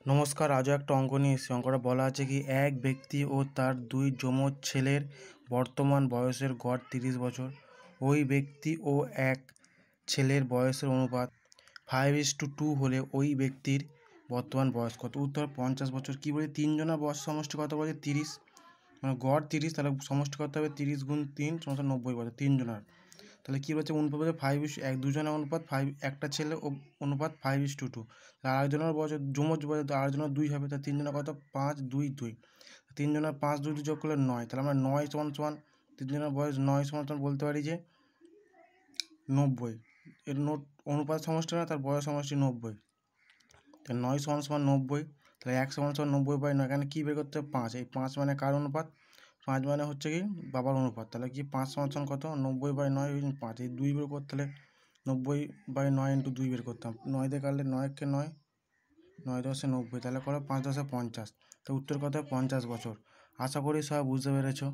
নমস্কার, আজও একটা অঙ্ক নিয়ে এসেছি। অঙ্কটা বলা আছে কি, এক ব্যক্তি ও তার দুই যমজ ছেলের বর্তমান বয়সের গড় 30 বছর। ওই ব্যক্তি ও এক ছেলের বয়সের অনুপাত 5:2 হলে ওই ব্যক্তির বর্তমান বয়স কত? উত্তর 50 বছর। কী বলি, তিনজনের বয়স সমষ্টি কত বলছে? 30, মানে গড় 30, তাহলে সমষ্টি করতে হবে 30 গুণ 3 = 90 বছর তিনজনের। তাহলে কী বলছে, অনুপাত বলছে 5:1, দুজনের অনুপাত 5, একটা ছেলে অনুপাত 5:2। তাহলে আরেকজনের বছর যমজ বয়স, আরেকজনের 2 হবে, তাহলে তিনজনের কত? 5, 2, 2। তিনজনের 5, 2, 2 যোগ করলে 9। তাহলে আমরা 9 সমান তিনজনের বয়স 9 সমান বলতে পারি যে 90। এর অনুপাত সমষ্টি না, তার বয়স সমষ্টি 90। তাহলে 9 সমান 90। তাহলে 1 সমান 90/9। এখানে কী বের করতে হবে? 5। এই 5 মানে কার অনুপাত? 5 মানে হচ্ছে কি বাবার অনুপাত। তাহলে কি 5 সমান কত? 90/9, 5। এই 2 বের করতে হলে 90/9 × 2 বের করতাম। 9 দিয়ে কাটলে 9-কে 9, 9 10 90। তাহলে করো 5 10 50। তো উত্তর কত? 50 বছর। আশা করি সবাই বুঝতে পেরেছো।